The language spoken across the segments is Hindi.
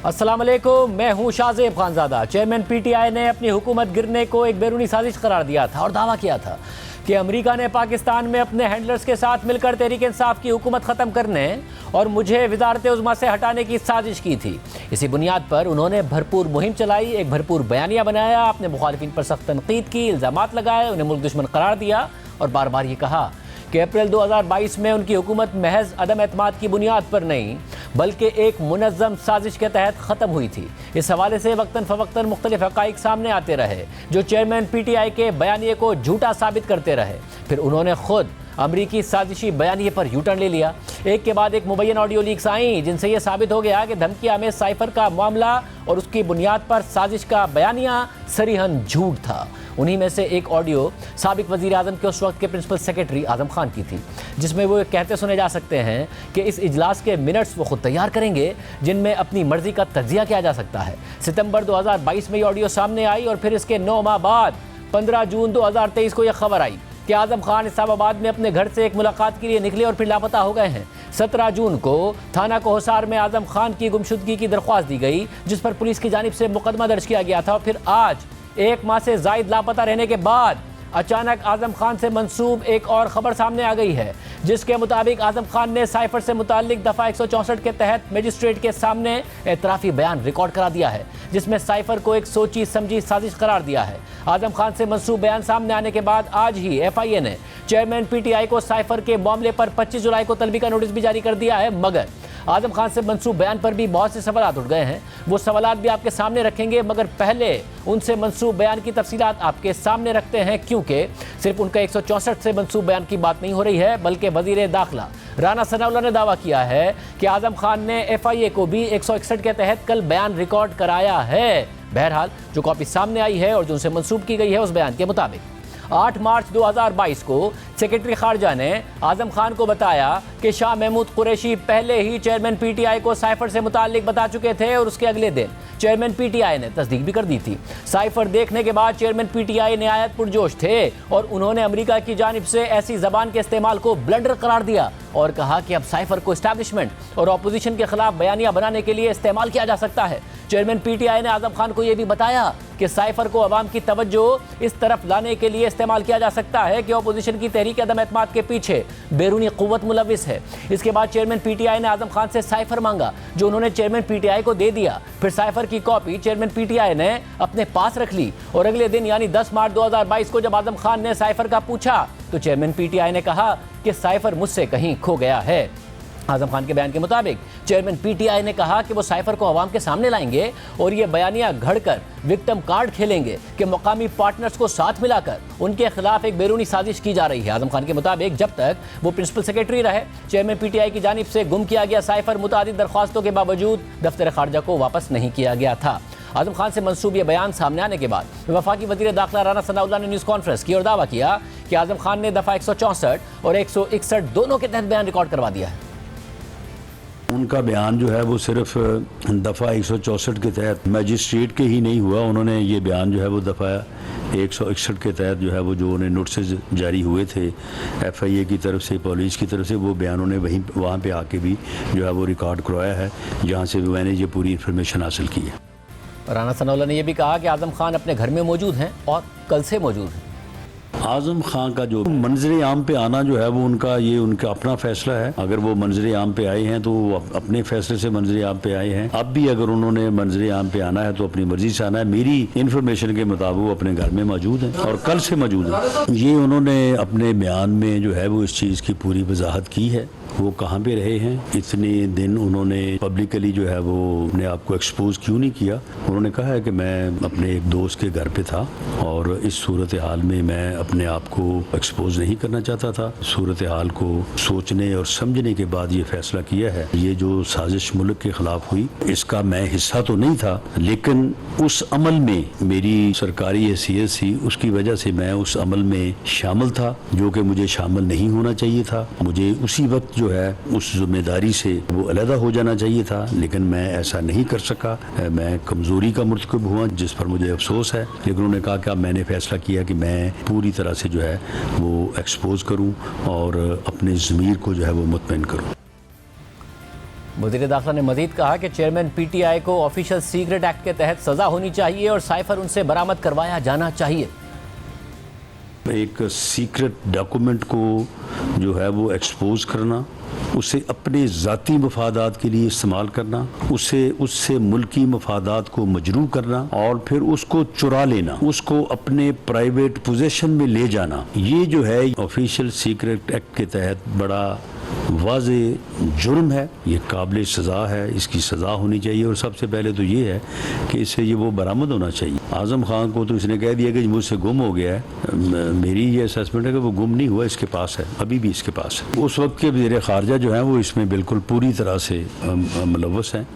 अस्सलाम वालेकुम, मैं हूं शाहजेब खानजादा। चेयरमैन पीटीआई ने अपनी हुकूमत गिरने को एक बैरूनी साजिश करार दिया था और दावा किया था कि अमेरिका ने पाकिस्तान में अपने हैंडलर्स के साथ मिलकर तहरीक इंसाफ की हुकूमत ख़त्म करने और मुझे वज़ारत उज़्मा से हटाने की साजिश की थी। इसी बुनियाद पर उन्होंने भरपूर मुहिम चलाई, एक भरपूर बयानिया बनाया, अपने मुखालिफिन पर सख्त तनकीद की, इल्ज़ामात लगाए, उन्हें मुल्क दुश्मन करार दिया और बार बार ये कहा कि अप्रैल 2022 में उनकी हुकूमत महज अदम एतमाद की बुनियाद पर नहीं बल्कि एक मुनज़्ज़म साजिश के तहत ख़त्म हुई थी। इस हवाले से वक्तन फ़वक्तन मुख्तलिफ हक़ाइक़ सामने आते रहे जो चेयरमैन पीटीआई के बयानिए को झूठा साबित करते रहे। फिर उन्होंने खुद अमरीकी साजिशी बयानिए पर यू टर्न ले लिया। एक के बाद एक मुबैन ऑडियो लीक्स आईं जिनसे यह साबित हो गया कि धमकिया में साइफर का मामला और उसकी बुनियाद पर साजिश का बयानिया सरीहन झूठ था। उन्हीं में से एक ऑडियो साबिक वज़ीर आज़म के उस वक्त के प्रिंसिपल सेक्रेटरी आज़म खान की थी, जिसमें वो कहते सुने जा सकते हैं कि इस इजलास के मिनट्स वो खुद तैयार करेंगे जिनमें अपनी मर्जी का तज्जिया किया जा सकता है। सितंबर 2022 में ये ऑडियो सामने आई और फिर इसके 9 माह बाद 15 जून 2023 को यह खबर आई कि आज़म खान इस्लामाबाद में अपने घर से एक मुलाकात के लिए निकले और फिर लापता हो गए हैं। 17 जून को थाना कोहसार में आज़म खान की गुमशुदगी की दरख्वास्त दी गई जिस पर पुलिस की जानिब से मुकदमा दर्ज किया गया था। और फिर आज एक माह से जायद लापता रहने के बाद अचानक आज़म खान से मंसूब एक और खबर सामने आ गई है जिसके मुताबिक आज़म खान ने साइफर से मुतालिक दफ़ा 164 के तहत मजिस्ट्रेट के सामने एतराफ़ी बयान रिकॉर्ड करा दिया है जिसमें साइफर को एक सोची समझी साजिश करार दिया है। आज़म खान से मंसूब बयान सामने आने के बाद आज ही FIA ने चेयरमैन PTI को साइफर के मामले पर 25 जुलाई को तलबी का नोटिस भी जारी कर दिया है। मगर आज़म खान से मंसूब बयान पर भी बहुत से सवाल उठ गए हैं, वो सवाल भी आपके सामने रखेंगे, मगर पहले उनसे मंसूब बयान की तफसीलात आपके सामने रखते हैं क्योंकि सिर्फ उनका 164 से मंसूब बयान की बात नहीं हो रही है बल्कि वज़ीर दाखिला राना सनाउल्लाह ने दावा किया है कि आज़म खान ने FIA को भी 161 के तहत कल बयान रिकॉर्ड कराया है। बहरहाल जो कॉपी सामने आई है और जो उनसे मंसूब की गई है उस बयान के मुताबिक 8 मार्च 2022 को सेक्रेटरी खारजा ने आज़म खान को बताया कि शाह महमूद कुरैशी पहले ही चेयरमैन PTI को साइफर से मुताल्लिक बता चुके थे और उसके अगले दिन चेयरमैन PTI ने तस्दीक भी कर दी थी। साइफर देखने के बाद चेयरमैन PTI नहायत पुरजोश थे और उन्होंने अमेरिका की जानिब से ऐसी जबान के इस्तेमाल को ब्लंडर करार दिया और कहा कि अब साइफर को एस्टैब्लिशमेंट और अपोजिशन के खिलाफ बयानिया बनाने के लिए इस्तेमाल किया जा सकता है। चेयरमैन PTI ने आज़म खान को यह भी बताया कि साइफर को अवाम की तवज्जो इस तरफ लाने के लिए इस्तेमाल किया जा सकता है कि अपोजिशन की तहरीक अदम एतमाद के पीछे बैरूनी क़ुव्वत मुलविस है। इसके बाद चेयरमैन PTI ने आज़म खान से साइफर मांगा जो उन्होंने चेयरमैन PTI को दे दिया। फिर साइफर की कॉपी चेयरमैन PTI ने अपने पास रख ली और अगले दिन यानी 10 मार्च 2022 को जब आज़म खान ने साइफर का पूछा तो चेयरमैन PTI ने कहा कि साइफर मुझसे कहीं खो गया है। आज़म खान के बयान के मुताबिक चेयरमैन PTI ने कहा कि वो साइफर को अवाम के सामने लाएंगे और ये बयानिया घड़कर विक्टिम कार्ड खेलेंगे कि मुकामी पार्टनर्स को साथ मिलाकर उनके खिलाफ एक बैरूनी साजिश की जा रही है। आज़म खान के मुताबिक जब तक वो प्रिंसिपल सेक्रेटरी रहे चेयरमैन PTI की जानिब से गुम किया गया साइफर मुतादिद दरख्वास्तों के बावजूद दफ्तर खारजा को वापस नहीं किया गया था। आज़म खान से मंसूब ये बयान सामने आने के बाद वफाकी वज़ीर दाखिला राना सनाउल्लाह ने न्यूज़ कॉन्फ्रेंस की और दावा किया कि आज़म खान ने दफ़ा 164 और 161 दोनों के तहत बयान रिकॉर्ड करवा दिया है। उनका बयान जो है वो सिर्फ दफ़ा 164 के तहत मजिस्ट्रेट के ही नहीं हुआ, उन्होंने ये बयान जो है वो दफ़ा 161 के तहत जो है वो जो उन्हें नोटिस जारी हुए थे FIA की तरफ से, पुलिस की तरफ से, वो बयान उन्हें वहाँ पे आके भी जो है वो रिकॉर्ड करवाया है जहाँ से मैंने ये पूरी इन्फॉर्मेशन हासिल की है। राना सनाउल्लाह ने यह भी कहा कि आज़म खान अपने घर में मौजूद हैं और कल से मौजूद हैं। आज़म खान का जो मंजर आम पे आना जो है वो उनका अपना फैसला है। अगर वो मंजर आम पे आए हैं तो वो अपने फैसले से मंजर आम पे आए हैं। अब भी अगर उन्होंने मंजर आम पे आना है तो अपनी मर्जी से आना है। मेरी इन्फॉर्मेशन के मुताबिक वो अपने घर में मौजूद हैं और कल से मौजूद हैं। ये उन्होंने अपने बयान में जो है वो इस चीज़ की पूरी वजाहत की है वो कहाँ पे रहे हैं इतने दिन, उन्होंने पब्लिकली जो है वो अपने आप को एक्सपोज क्यों नहीं किया। उन्होंने कहा है कि मैं अपने एक दोस्त के घर पे था और इस सूरत हाल में मैं अपने आप को एक्सपोज नहीं करना चाहता था। सूरत हाल को सोचने और समझने के बाद ये फैसला किया है। ये जो साजिश मुल्क के खिलाफ हुई इसका मैं हिस्सा तो नहीं था, लेकिन उस अमल में मेरी सरकारी हैसियत थी, उसकी वजह से मैं उस अमल में शामिल था जो कि मुझे शामिल नहीं होना चाहिए था। मुझे उसी वक्त जो है उस जिम्मेदारी से वो अलहदा हो जाना चाहिए था, लेकिन मैं ऐसा नहीं कर सका। मैं कमजोरी का मुर्तकब हुआ जिस पर मुझे अफसोस है, लेकिन उन्होंने कहा कि अब मैंने फैसला किया कि मैं पूरी तरह से जो है वो एक्सपोज करूं और अपने ज़मीर को जो है वो मुतमईन करूं। वज़ीर दाखिला ने मजीद कहा कि चेयरमैन पीटीआई को ऑफिशियल सीक्रेट एक्ट के तहत सजा होनी चाहिए और साइफर उनसे बरामद करवाया जाना चाहिए। एक सीक्रेट डॉक्यूमेंट को जो है वो एक्सपोज करना, उसे अपने ज़ाती मफादात के लिए इस्तेमाल करना, उससे मुल्की मफादात को मजरू करना और फिर उसको चुरा लेना, उसको अपने प्राइवेट पोजेशन में ले जाना, ये जो है ऑफिशियल सीक्रेट एक्ट के तहत बड़ा वाज़े जुर्म है, ये काबिल सज़ा है, इसकी सज़ा होनी चाहिए। और सबसे पहले तो ये है कि इससे ये वो बरामद होना चाहिए। आज़म खान को तो इसने कह दिया कि मुझसे गुम हो गया है, मेरी ये असेसमेंट है कि वो गुम नहीं हुआ, इसके पास है, अभी भी इसके पास है। उस वक्त के वज़ीर ख़ारजा जो हैं वो इसमें बिल्कुल पूरी तरह से मुलव्वस हैं।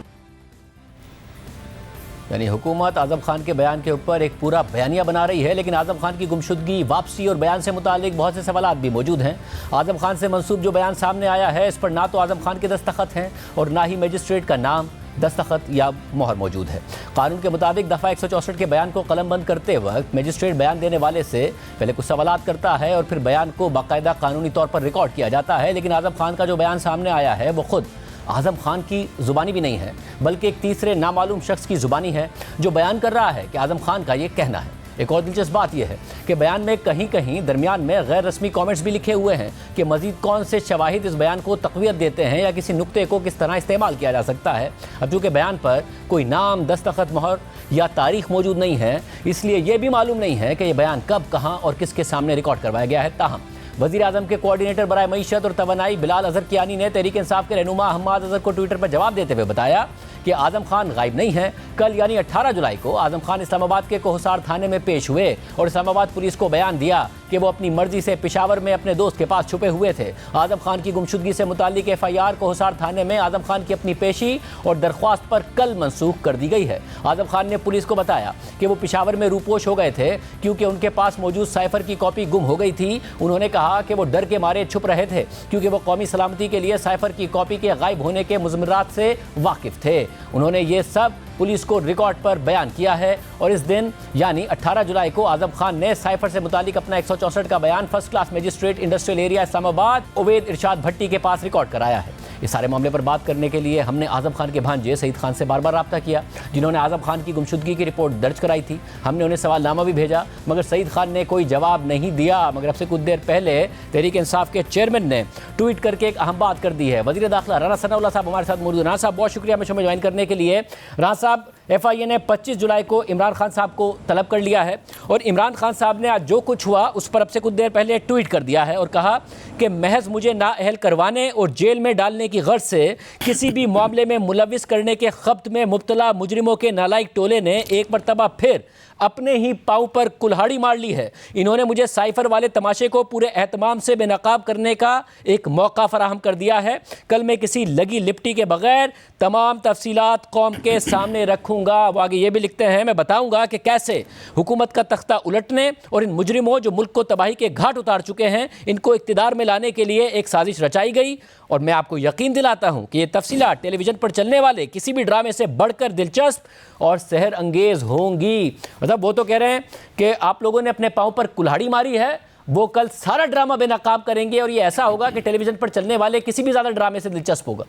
यानी हुकूमत आज़म खान के बयान के ऊपर एक पूरा बयानिया बना रही है, लेकिन आज़म खान की गुमशुदगी, वापसी और बयान से मुतालिक बहुत से सवालात भी मौजूद हैं। आज़म खान से मंसूब जो बयान सामने आया है, इस पर ना तो आज़म खान के दस्तखत हैं और ना ही मजिस्ट्रेट का नाम, दस्तखत या मोहर मौजूद है। कानून के मुताबिक दफ़ा 164 के बयान को कलमबंद करते वक्त मजिस्ट्रेट बयान देने वाले से पहले कुछ सवालात करता है और फिर बयान को बाकायदा कानूनी तौर पर रिकॉर्ड किया जाता है। लेकिन आज़म खान का जो बयान सामने आया है वो खुद आज़म खान की ज़ुबानी भी नहीं है, बल्कि एक तीसरे नामालूम शख्स की ज़ुबानी है जो बयान कर रहा है कि आज़म खान का ये कहना है। एक और दिलचस्प बात यह है कि बयान में कहीं कहीं दरमियान में गैर रस्मी कमेंट्स भी लिखे हुए हैं कि मज़ीद कौन से शवाहिद इस बयान को तक़वियत देते हैं या किसी नुक्ते को किस तरह इस्तेमाल किया जा सकता है। अब चूँकि बयान पर कोई नाम, दस्तखत, मोहर या तारीख मौजूद नहीं है, इसलिए ये भी मालूम नहीं है कि यह बयान कब, कहाँ और किसके सामने रिकॉर्ड करवाया गया है। ताहम वज़ीर आज़म के कोऑर्डिनेटर बराए मईशत और तवानाई बिलाल अज़हर कियानी ने तहरीक इंसाफ के रहनुमा हम्माद अज़हर को ट्विटर पर जवाब देते हुए बताया कि आज़म खान गायब नहीं है। कल यानी 18 जुलाई को आज़म खान इस्लामाबाद के कोहसार थाने में पेश हुए और इस्लामाबाद पुलिस को बयान दिया कि वो अपनी मर्जी से पेशावर में अपने दोस्त के पास छुपे हुए थे। आज़म खान की गुमशुदगी से मुताल्लिक FIR कोहसार थाने में आज़म खान की अपनी पेशी और दरख्वास्त पर कल मनसूख कर दी गई है। आज़म खान ने पुलिस को बताया कि वो पेशावर में रूपोश हो गए थे क्योंकि उनके पास मौजूद साइफर की कॉपी गुम हो गई थी। उन्होंने कहा कि वो डर के मारे छुप रहे थे क्योंकि वो कौमी सलामती के लिए साइफर की कॉपी के गायब होने के मुज़म्मरात से वाकिफ़ थे। उन्होंने ये सब पुलिस को रिकॉर्ड पर बयान किया है और इस दिन यानी 18 जुलाई को आज़म खान ने साइफर से मुतालिक अपना 164 का बयान first class magistrate industrial area Islamabad Uwaid Irshad Bhatti के पास रिकॉर्ड कराया है। इस सारे मामले पर बात करने के लिए हमने आज़म खान के भांजे सईद खान से बार बार रब्ता किया, जिन्होंने आज़म खान की गुमशुदगी की रिपोर्ट दर्ज कराई थी। हमने उन्हें सवालनामा भी भेजा मगर सईद खान ने कोई जवाब नहीं दिया। मगर अब से कुछ देर पहले तहरीक इंसाफ के चेयरमैन ने ट्वीट करके एक अहम बात कर दी है। वज़ीर दाखिला राना सनाउल्लाह साहब हमारे साथ मौजूद। राना साहब बहुत शुक्रिया हमें ज्वाइन करने के लिए। राना साहब, FIA ने 25 जुलाई को इमरान खान साहब को तलब कर लिया है और इमरान खान साहब ने आज जो कुछ हुआ उस पर अब से कुछ देर पहले ट्वीट कर दिया है और कहा कि महज मुझे नाअहल करवाने और जेल में डालने की गर्ज से किसी भी मामले में मुलविस करने के खब्त में मुब्तला मुजरिमों के नालायक टोले ने एक मरतबा फिर अपने ही पाँव पर कुल्हाड़ी मार ली है। इन्होंने मुझे साइफर वाले तमाशे को पूरे एहतमाम से बेनकाब करने का एक मौका फराहम कर दिया है। कल मैं किसी लगी लिपटी के बगैर तमाम तफसीलात कौम के सामने रखूंगा। वो आगे ये भी लिखते हैं, मैं बताऊंगा कि कैसे हुकूमत का तख्ता उलटने और इन मुजरिमों जो मुल्क को तबाही के घाट उतार चुके हैं इनको इक़्तिदार में लाने के लिए एक साजिश रचाई गई। और मैं आपको यकीन दिलाता हूँ कि ये तफसीलात टेलीविज़न पर चलने वाले किसी भी ड्रामे से बढ़कर दिलचस्प और सहर अंगेज़ होंगी। मतलब वो तो कह रहे हैं कि आप लोगों ने अपने पाँव पर कुल्हाड़ी मारी है, वो कल सारा ड्रामा बेनकाब करेंगे और ये ऐसा होगा कि टेलीविज़न पर चलने वाले किसी भी ज़्यादा ड्रामे से दिलचस्प होगा।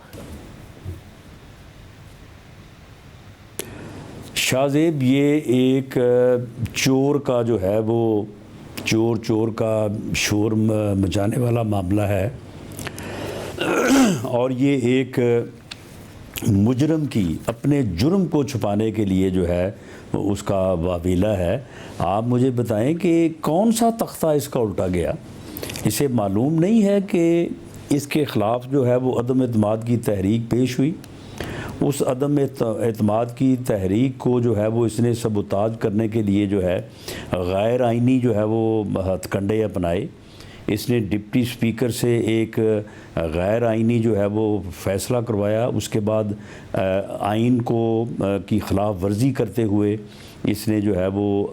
शाहजेब, ये एक चोर का जो है वो चोर का शोर मचाने वाला मामला है और ये एक मुजरम की अपने जुर्म को छुपाने के लिए जो है उसका वावीला है। आप मुझे बताएं कि कौन सा तख्ता इसका उल्टा गया। इसे मालूम नहीं है कि इसके ख़िलाफ़ जो है वो अदम एतमाद की तहरीक पेश हुई। उस अदम एतमाद की तहरीक को जो है वो इसने सबूताज करने के लिए जो है गैर आइनी जो है वो हथकंडे अपनाए। इसने डिप्टी स्पीकर से एक गैर आइनी जो है वो फ़ैसला करवाया। उसके बाद आइन को की ख़िलाफ़ वर्जी करते हुए इसने जो है वो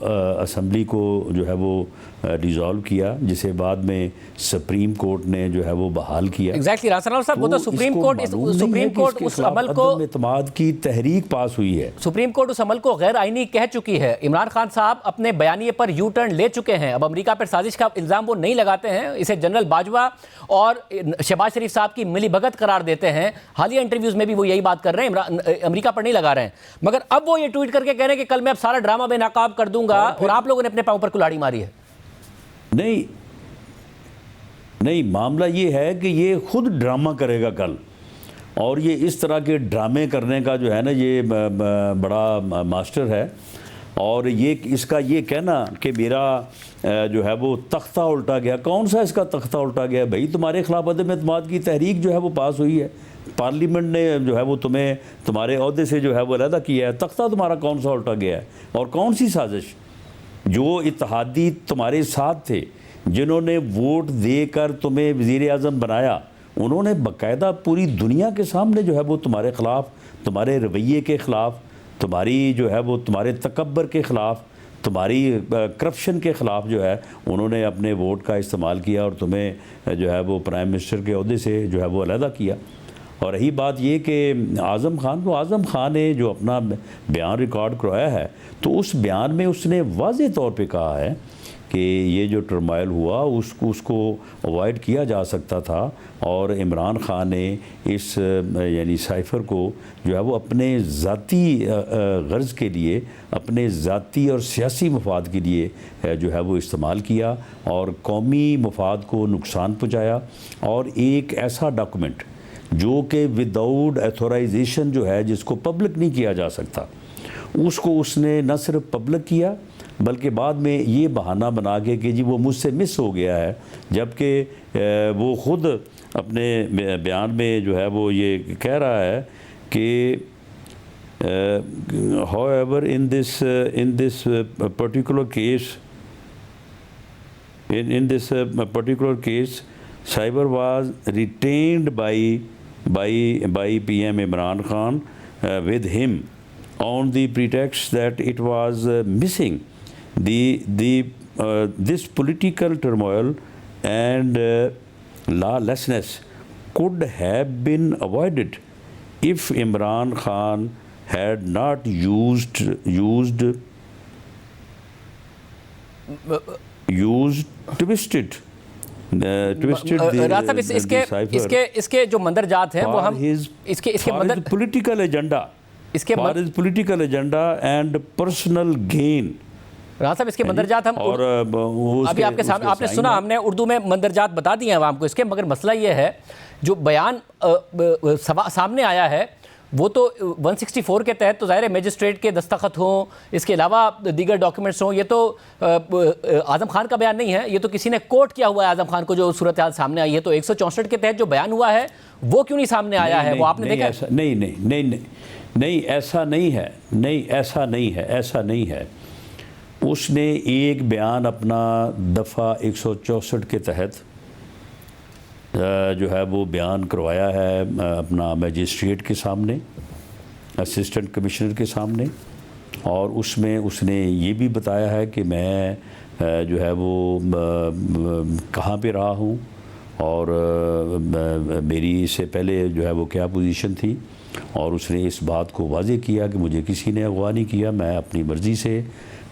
असम्बली को जो है वो रिज़ॉल्व किया, जिसे बाद में सुप्रीम कोर्ट ने जो है वो बहाल किया। एग्जैक्टली रासनाल साहब, वो तो सुप्रीम कोर्ट उस अमल को एतमाद की तहरीक पास हुई है। सुप्रीम कोर्ट उस अमल को गैर आइनी कह चुकी है। इमरान खान साहब अपने बयानिए पर यू टर्न ले चुके हैं। अब अमेरिका पर साजिश का इल्ज़ाम वो नहीं लगाते हैं। इसे जनरल बाजवा और शहबाज शरीफ साहब की मिलीभगत करार देते हैं। हालिया इंटरव्यूज में भी वो यही बात कर रहे हैं, अमेरिका पर नहीं लगा रहे हैं, मगर अब वो ये ट्वीट करके कह रहे हैं कि कल मैं अब सारा ड्रामा बेनकाब कर दूंगा और आप लोगों ने अपने पांव पर कुल्हाड़ी मारी है। नहीं नहीं, मामला ये है कि ये खुद ड्रामा करेगा कल, और ये इस तरह के ड्रामे करने का जो है ना, ये बड़ा मास्टर है। और ये इसका ये कहना कि मेरा जो है वो तख्ता उल्टा गया, कौन सा इसका तख्ता उल्टा गया भाई? तुम्हारे खिलाफ अदम एतमाद की तहरीक जो है वो पास हुई है, पार्लियामेंट ने जो है वो तुम्हें तुम्हारे अहदे से जो है वो अलहदा किया है। तख्ता तुम्हारा कौन सा उल्टा गया है? और कौन सी साजिश? जो इत्तेहादी तुम्हारे साथ थे, जिन्होंने वोट देकर तुम्हें वज़ीर आज़म बनाया, उन्होंने बाकायदा पूरी दुनिया के सामने जो है वो तुम्हारे ख़िलाफ़, तुम्हारे रवैये के ख़िलाफ़, तुम्हारी जो है वो तुम्हारे तकब्बर के ख़िलाफ़, तुम्हारी करप्शन के ख़िलाफ़ जो है उन्होंने अपने वोट का इस्तेमाल किया और तुम्हें जो है वो प्राइम मिनिस्टर के अहदे से जो है वो अलहदा किया। और रही बात ये कि आज़म खान ने जो अपना बयान रिकॉर्ड करवाया है, तो उस बयान में उसने वाज़ेह तौर पे कहा है कि ये जो टर्माइल हुआ उसको अवॉइड किया जा सकता था, और इमरान खान ने इस यानी साइफ़र को जो है वो अपने ज़ाती गर्ज़ के लिए, अपने ज़ाती और सियासी मफाद के लिए जो है वो इस्तेमाल किया और कौमी मफाद को नुकसान पहुँचाया। और एक ऐसा डॉक्यूमेंट जो कि विदाउट ऑथराइजेशन जो है, जिसको पब्लिक नहीं किया जा सकता, उसको उसने न सिर्फ पब्लिक किया बल्कि बाद में ये बहाना बना के कि जी वो मुझसे मिस हो गया है, जबकि वो ख़ुद अपने बयान में जो है वो ये कह रहा है कि however in this particular case in this particular case Cyber was retained by PM Imran Khan with him on the pretext that it was missing this political turmoil and lawlessness could have been avoided if Imran Khan had not used twisted राज साहब, इसके जो मंदरजात हैं वो हम इसके political agenda, for his political agenda and personal gain। राज साहब, इसके मंदरजात हम और अभी आपके सामने आपने सुना, हमने उर्दू में मंदरजात बता दिए हैं आवाम को इसके, मगर मसला ये है जो बयान सामने आया है वो तो 164 के तहत तो ज़ाहिर है मजिस्ट्रेट के दस्तखत हों, इसके अलावा दीगर डॉक्यूमेंट्स हों, ये तो आज़म खान का बयान नहीं है, ये तो किसी ने कोट किया हुआ है आज़म खान को, जो सूरत हाल सामने आई है। तो 164 के तहत जो बयान हुआ है वो क्यों नहीं सामने आया है? वो आपने देखा? नहीं, ऐसा नहीं है। उसने एक बयान अपना दफ़ा 164 के तहत जो है वो बयान करवाया है अपना मजिस्ट्रेट के सामने, असिस्टेंट कमिश्नर के सामने, और उसमें उसने ये भी बताया है कि मैं जो है वो कहाँ पे रहा हूँ और मेरी इससे पहले जो है वो क्या पोजीशन थी। और उसने इस बात को वाज़ेह किया कि मुझे किसी ने अगवा नहीं किया, मैं अपनी मर्ज़ी से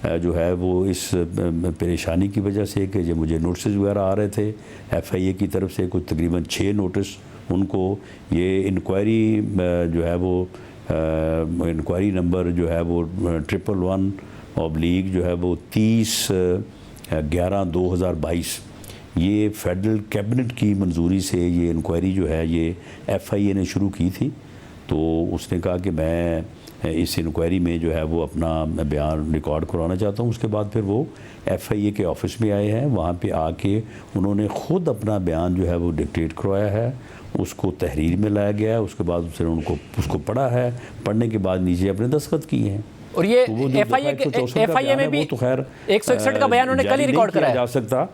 जो है वो इस परेशानी की वजह से कि जब मुझे नोटिस वगैरह आ रहे थे FIA की तरफ से, कुछ तकरीबन 6 नोटिस उनको, ये इंक्वायरी जो है वो इंक्वायरी नंबर जो है वो 111/, जो है वो 30/11/2022, ये फेडरल कैबिनेट की मंजूरी से ये इंक्वायरी जो है ये FIA ने शुरू की थी। तो उसने कहा कि मैं इस इंक्वायरी में जो है वो अपना बयान रिकॉर्ड करवाना चाहता हूँ। उसके बाद फिर वो FIA के ऑफिस में आए हैं, वहाँ पे आके उन्होंने ख़ुद अपना बयान जो है वो डिक्टेट करवाया है, उसको तहरीर में लाया गया है, उसके बाद उसने उसको पढ़ा है, पढ़ने के बाद नीचे अपने दस्तखत किए हैं। और ये FIA में भी तो खैर 161 का बयान उन्होंने कल ही रिकॉर्ड कराया जा सकता,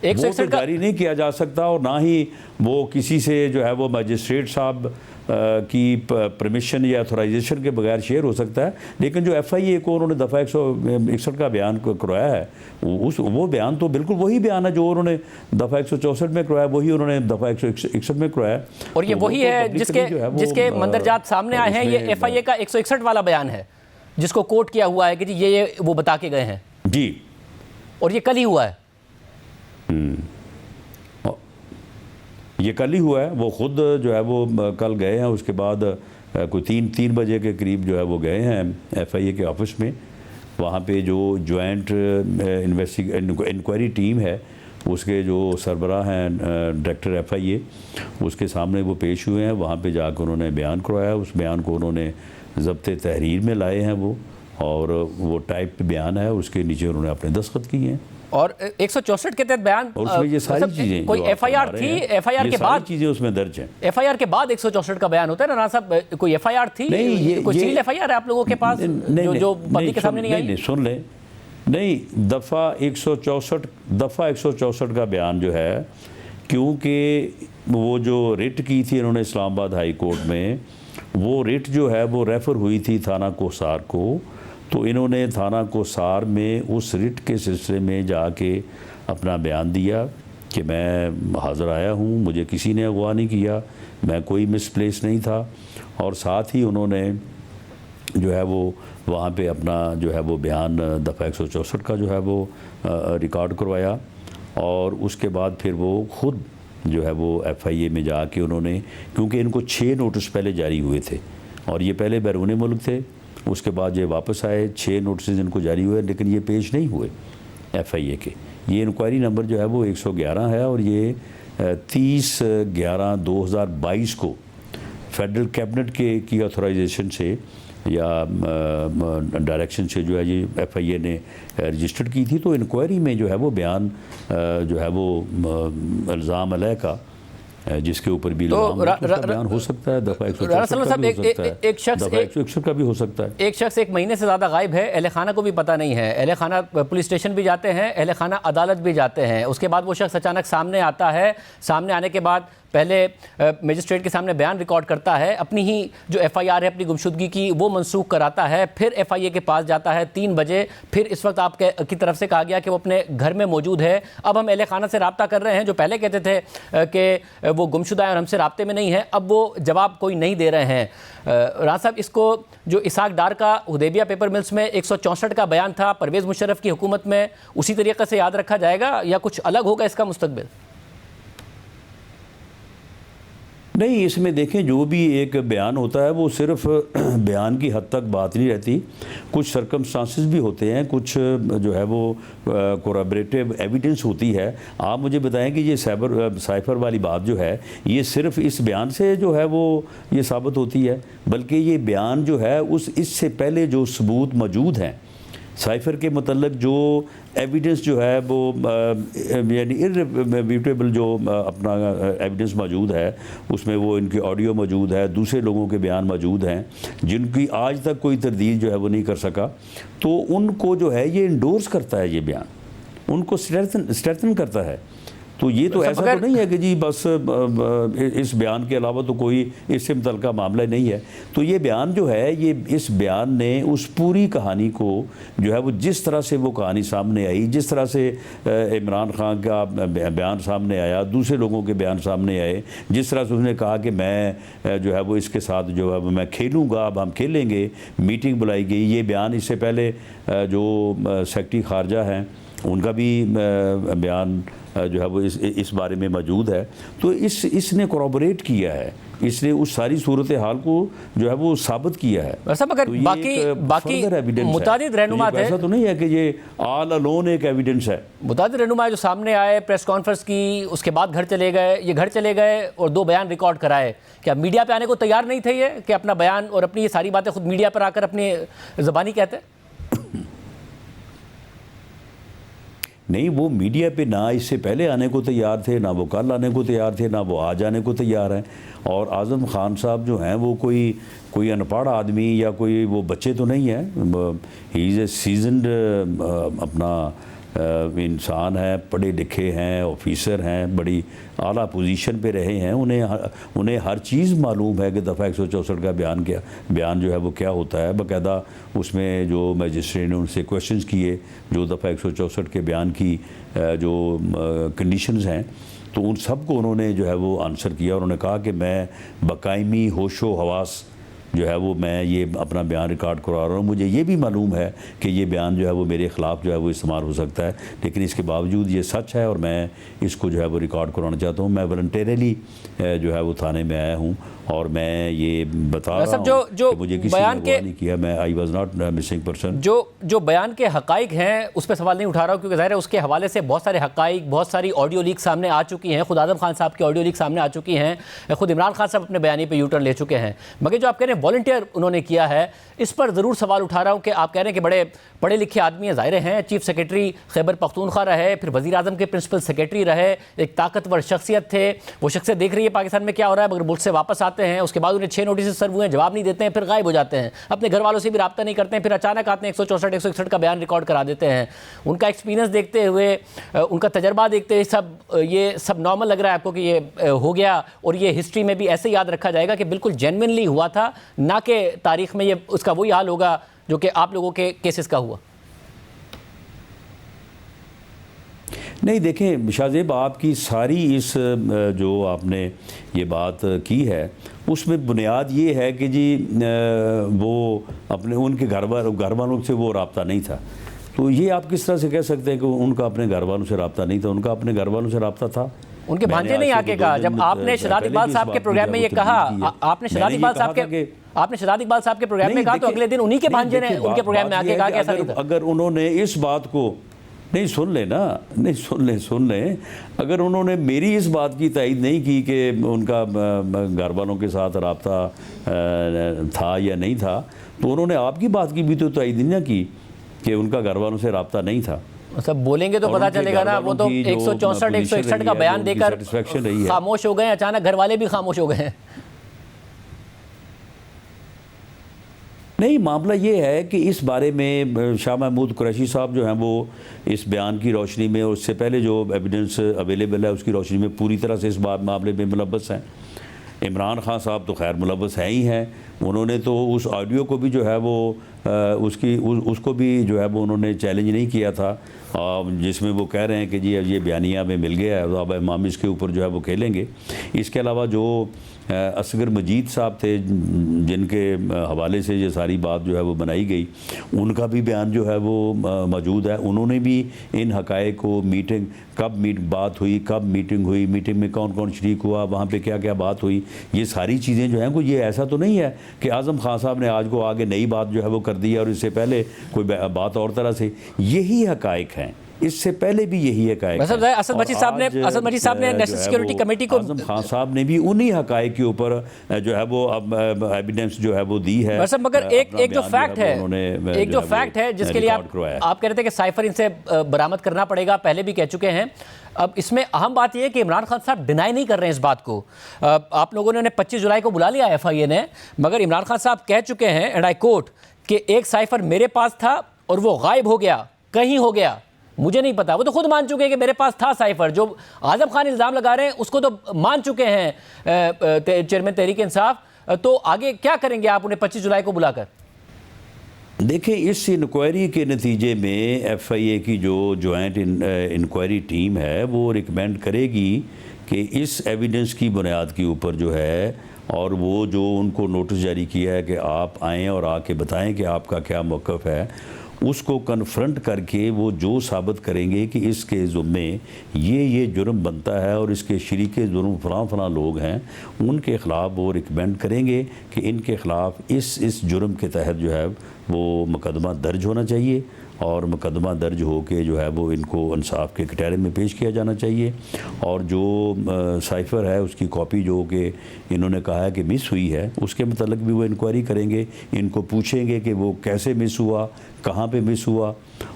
161 जारी नहीं किया जा सकता, और ना ही वो किसी से जो है वो मजिस्ट्रेट साहब की परमिशन या अथोराइजेशन के बगैर शेयर हो सकता है। लेकिन जो FIA को उन्होंने दफ़ा 161 का बयान करवाया है, वो बयान तो बिल्कुल वही बयान है जो उन्होंने दफ़ा 164 में करवाया, वही उन्होंने दफ़ा 161 में करवाया। और ये वही है जिसके मंदरजात सामने आए हैं। ये FIA का 161 वाला बयान है जिसको कोट किया हुआ है कि जी ये वो बता के गए हैं जी, और ये कल ही हुआ है। ये कल ही हुआ है। वो ख़ुद जो है वो कल गए हैं, उसके बाद कोई तीन बजे के करीब जो है वो गए हैं FIA के ऑफिस में। वहाँ पे जो जॉइंट इंक्वायरी टीम है उसके जो सरबराह हैं डायरेक्टर FIA, उसके सामने वो पेश हुए हैं। वहाँ पे जाकर उन्होंने बयान करवाया। उस बयान को उन्होंने ज़ब्त तहरीर में लाए हैं वो, और वो टाइप बयान है, उसके नीचे उन्होंने अपने दस्तखत किए हैं। और 164 के तहत बयान, और उसमें ये सारी चीज़ें कोई FIR थी, FIR के बाद चीज़ें उसमें दर्ज हैं। FIR के बाद 164 का बयान होता है ना राणा साहब? कोई FIR थी? नहीं, ये कोई सील FIR है आप लोगों के पास जो पब्लिक के सामने नहीं आई? नहीं, सुन लें, नहीं, दफ़ा 164 का बयान जो है, क्योंकि वो जो रिट की थी इन्होंने इस्लामाबाद हाई कोर्ट में, वो रिट जो है वो रेफ़र हुई थी थाना कोसार को। तो इन्होंने थाना कोसार में उस रिट के सिलसिले में जाके अपना बयान दिया कि मैं हाज़िर आया हूँ, मुझे किसी ने अगवा नहीं किया, मैं कोई मिसप्लेस नहीं था। और साथ ही उन्होंने जो है वो वहाँ पे अपना जो है वो बयान दफ़ा 164 का जो है वो रिकॉर्ड करवाया। और उसके बाद फिर वो ख़ुद जो है वो FIA में जाके उन्होंने, क्योंकि इनको 6 नोटिस पहले जारी हुए थे और ये पहले बैरून मुल्क थे, उसके बाद ये वापस आए, 6 नोटिस इनको जारी हुए, लेकिन ये पेश नहीं हुए FIA के। ये इंक्वायरी नंबर जो है वो 111 है और ये 30/11/2022 को फेडरल कैबिनेट की ऑथराइजेशन से या डायरेक्शन से जो है ये FIA ने रजिस्टर्ड की थी। तो इंक्वायरी में जो है वो बयान जो है वो इल्ज़ाम अलह का जिसके ऊपर भी बयान हो सकता है, दफ़ा 164 का भी हो सकता है, एक शख्स दफ़ा 161 का भी हो सकता है। एक शख्स 1 महीने से ज़्यादा गायब है, अहले खाना को भी पता नहीं है, अहले खाना पुलिस स्टेशन भी जाते हैं, अहले खाना अदालत भी जाते हैं, उसके बाद वो शख्स अचानक सामने आता है। सामने आने के बाद पहले मजिस्ट्रेट के सामने बयान रिकॉर्ड करता है, अपनी ही जो FIR है अपनी गुमशुदगी की वो मनसूख कराता है, फिर FIA के पास जाता है 3 बजे। फिर इस वक्त आपकी तरफ से कहा गया कि वो अपने घर में मौजूद है। अब हम अहले खाना से रब्ता कर रहे हैं, जो पहले कहते थे कि वो गुमशुदा है और हमसे रब्ते में नहीं है, अब वो जवाब कोई नहीं दे रहे हैं। राणा साहब, इसको जो इसाक डार का हुदैबिया पेपर मिल्स में 164 का बयान था परवेज़ मुशर्रफ की हुकूमत में, उसी तरीके से याद रखा जाएगा या कुछ अलग होगा इसका मुस्तकबिल? नहीं, इसमें देखें जो भी एक बयान होता है वो सिर्फ बयान की हद तक बात नहीं रहती, कुछ सर्कमस्टांसेस भी होते हैं, कुछ जो है वो कोरैबोरेटिव एविडेंस होती है। आप मुझे बताएं कि ये साइफर वाली बात जो है ये सिर्फ इस बयान से जो है वो ये साबित होती है, बल्कि ये बयान जो है इससे पहले जो सबूत मौजूद हैं साइफर के मतलब जो एविडेंस जो है वो यानी इररिफ्यूटेबल जो अपना एविडेंस मौजूद है, उसमें वो इनकी ऑडियो मौजूद है, दूसरे लोगों के बयान मौजूद हैं जिनकी आज तक कोई तरदीद जो है वो नहीं कर सका। तो उनको जो है ये इंडोर्स करता है, ये बयान उनको स्ट्रेंथन करता है। तो ये तो ऐसा तो नहीं है कि जी बस इस बयान के अलावा तो कोई इससे मुतल्लिका मामला नहीं है। तो ये बयान जो है, ये इस बयान ने उस पूरी कहानी को जो है वो जिस तरह से वो कहानी सामने आई, जिस तरह से इमरान खान का बयान सामने आया, दूसरे लोगों के बयान सामने आए, जिस तरह से उसने कहा कि मैं जो है वो इसके साथ जो है मैं खेलूँगा, अब हम खेलेंगे, मीटिंग बुलाई गई। ये बयान इससे पहले जो सेक्रेटरी खारजा हैं उनका भी बयान जो है वो इस बारे में मौजूद है। तो इसने कोरॉबोरेट किया है, इसने उस सारी सूरत हाल को जो है वो साबित किया है। अगर तो बाकी मुतादिद रहनुमा थे, ऐसा तो नहीं है कि ये ऑल अलोन एक एविडेंस है। मुतादिद रहनुमा जो सामने आए, प्रेस कॉन्फ्रेंस की, उसके बाद घर चले गए, ये घर चले गए और 2 बयान रिकॉर्ड कराए, क्या मीडिया पे आने को तैयार नहीं थे ये कि अपना बयान और अपनी ये सारी बातें खुद मीडिया पर आकर अपनी ज़बानी कहते? नहीं, वो मीडिया पे ना इससे पहले आने को तैयार थे, ना वो कल आने को तैयार थे, ना वो आज आने को तैयार हैं। और आज़म खान साहब जो हैं वो कोई अनपढ़ आदमी या कोई वो बच्चे तो नहीं हैं, ही इज़ ए सीजनड अपना इंसान है, पढ़े लिखे हैं, ऑफिसर हैं, बड़ी आला पोजीशन पे रहे हैं, उन्हें हर चीज़ मालूम है कि दफ़ा 164 का बयान जो है वो क्या होता है। बाकायदा उसमें जो मजिस्ट्रेट ने उनसे क्वेश्चंस किए जो दफ़ा 164 के बयान की जो कंडीशंस हैं, तो उन सब को उन्होंने जो है वो आंसर किया। उन्होंने कहा कि मैं बकायमी होशो हवास जो है वो मैं ये अपना बयान रिकॉर्ड करवा रहा हूँ। मुझे ये भी मालूम है कि ये बयान जो है वो मेरे ख़िलाफ़ जो है वो इस्तेमाल हो सकता है, लेकिन इसके बावजूद ये सच है और मैं इसको जो है वो रिकॉर्ड करवाना चाहता हूँ। मैं वॉलंटरीली जो है वो थाने में आया हूँ और मैं ये बता रहा हूँ कि मुझे किसी ने अगवा नहीं किया, मैं I was not missing person. जो बयान के हकाइक हैं उस पर सवाल नहीं उठा रहा हूँ, क्योंकि ज़ाहिर है उसके हवाले से बहुत सारे हकाइक, बहुत सारी ऑडियो लीक सामने आ चुकी हैं। खुद आज़म खान साहब की ऑडियो लीक सामने आ चुकी हैं, खुद इमरान खान साहब अपने बयानी पे यू टर्न ले चुके हैं। मगर जो आप कह रहे हैं वॉलंटियर उन्होंने किया है, इस पर ज़रूर सवाल उठा रहा हूँ कि आप कह रहे हैं कि बड़े पढ़े लिखे आदमी हैं, ज़ाहिर हैं, चीफ सेक्रेटरी खैबर पख्तूनख्वा रहे, फिर वज़ीर आज़म के प्रिंसिपल सेक्रेटरी रहे, एक ताकतवर शख्सियत थे। वो शख्सियत देख रही है पाकिस्तान में क्या हो रहा है, मगर मुल्क से वापस आते हैं, उसके बाद उन्हें 6 नोटिस सर्व हुए हैं, जवाब नहीं देते हैं, फिर गायब हो जाते हैं, अपने घर वालों से भी रब्ता नहीं करते हैं, फिर अचानक आते हैं 164 161 का बयान रिकॉर्ड करा देते हैं। उनका एक्सपीरियंस देखते हुए, उनका तजर्बा देखते हुए ये सब नॉर्मल लग रहा है आपको कि ये हो गया और ये हिस्ट्री में भी ऐसे याद रखा जाएगा कि बिल्कुल जेन्युइनली हुआ था, ना कि तारीख में ये उसका वही हाल होगा जो कि आप लोगों के केसेस का हुआ? नहीं, देखें शाहजेब, आपकी सारी इस जो आपने ये बात की है उसमें बुनियाद ये है कि जी वो अपने उनके घर वालों से वो रब्ता नहीं था। तो ये आप किस तरह से कह सकते हैं कि उनका अपने घर वालों से रब्ता नहीं था? उनका अपने घर वालों से रब्ता था। उनके भांजे ने आके कहा, जब आपने शहजाद इकबाल साहब के प्रोग्राम में ये कहा, आपने शहजाद इकबाल साहब के प्रोग्राम में कहा, तो अगले दिन उन्हीं के भांजे ने उनके प्रोग्राम में आके कहा कि ऐसा नहीं था। अगर उन्होंने इस बात को नहीं सुन लें, अगर उन्होंने मेरी इस बात की तायद नहीं की कि उनका घर वालों के साथ रब्ता था या नहीं था, तो उन्होंने आपकी बात की भी तो तायद नहीं की कि उनका घर वालों से रब्ता नहीं था। सब बोलेंगे तो पता चलेगा ना। वो तो 164 161 का बयान देकर खामोश हो गए, अचानक घर वाले भी खामोश हो गए हैं। नहीं, मामला ये है कि इस बारे में शाह महमूद कुरैशी साहब जो हैं वो इस बयान की रोशनी में और उससे पहले जो एविडेंस अवेलेबल है उसकी रोशनी में पूरी तरह से इस मामले में मुलव्वस हैं। इमरान खान साहब तो खैर मुलव्वस हैं ही हैं। उन्होंने तो उस ऑडियो को भी जो है वो उसको भी जो है वो उन्होंने चैलेंज नहीं किया था, जिसमें वो कह रहे हैं कि जी ये बयानिया में मिल गया है, तो अब इमाम इसके ऊपर जो है वो खेलेंगे। इसके अलावा जो असगर मजीद साहब थे जिनके हवाले से ये सारी बात जो है वो बनाई गई, उनका भी बयान जो है वो मौजूद है। उन्होंने भी इन हक़ाइक़ को कब बात हुई, कब मीटिंग हुई, मीटिंग में कौन कौन शरीक हुआ, वहाँ पे क्या क्या बात हुई, ये सारी चीज़ें जो हैं कोई ये ऐसा तो नहीं है कि आज़म खान साहब ने आज को आगे नई बात जो है वो कर दी है और इससे पहले कोई बात और तरह से। यही हक़ाइक़ हैं, इससे पहले भी यही है। असद मजीद साहब ने नेशनल सिक्योरिटी कमेटी को, आज़म खान साहब ने भी उन्हीं हक़ाइक़ के ऊपर जो है वो अब एविडेंस जो है वो दी है। मगर एक जो फैक्ट है जिसके लिए आप कह रहे थे कि साइफर इनसे बरामद करना पड़ेगा, पहले भी कह चुके हैं। अब इसमें अहम बात यह है कि इमरान खान साहब डिनाई नहीं कर रहे हैं इस बात को। आप लोगों ने उन्हें 25 जुलाई को बुला लिया FIA ने, मगर इमरान खान साहब कह चुके हैं, एंड आई कोट, कि एक साइफर मेरे पास था और वो गायब हो गया, कहीं हो गया, मुझे नहीं पता। वो तो खुद मान चुके हैं कि मेरे पास था साइफर। जो आज़म खान इल्ज़ाम लगा रहे हैं उसको तो मान चुके हैं चेयरमैन तहरीक इंसाफ। तो आगे क्या करेंगे आप उन्हें 25 जुलाई को बुलाकर? देखिए, इस इंक्वायरी के नतीजे में FIA की जो जॉइंट इंक्वायरी टीम है वो रिकमेंड करेगी कि इस एविडेंस की बुनियाद के ऊपर जो है, और वो जो उनको नोटिस जारी किया है कि आप आएँ और आके बताएं कि आपका क्या मौक़िफ़ है, उसको कन्फ्रंट करके वो जो साबित करेंगे कि इसके ज़ुम्मे ये जुर्म बनता है और इसके शरीके जुर्म फलां लोग हैं, उनके ख़िलाफ़ वो रिकमेंड करेंगे कि इनके ख़िलाफ़ इस जुर्म के तहत जो है वो मुकदमा दर्ज होना चाहिए और मुकदमा दर्ज हो के जो है वो इनको इंसाफ के कटहरे में पेश किया जाना चाहिए। और जो साइफ़र है उसकी कॉपी जो कि इन्होंने कहा है कि मिस हुई है, उसके मतलब भी वो इंक्वायरी करेंगे, इनको पूछेंगे कि वो कैसे मिस हुआ, कहाँ पे मिस हुआ,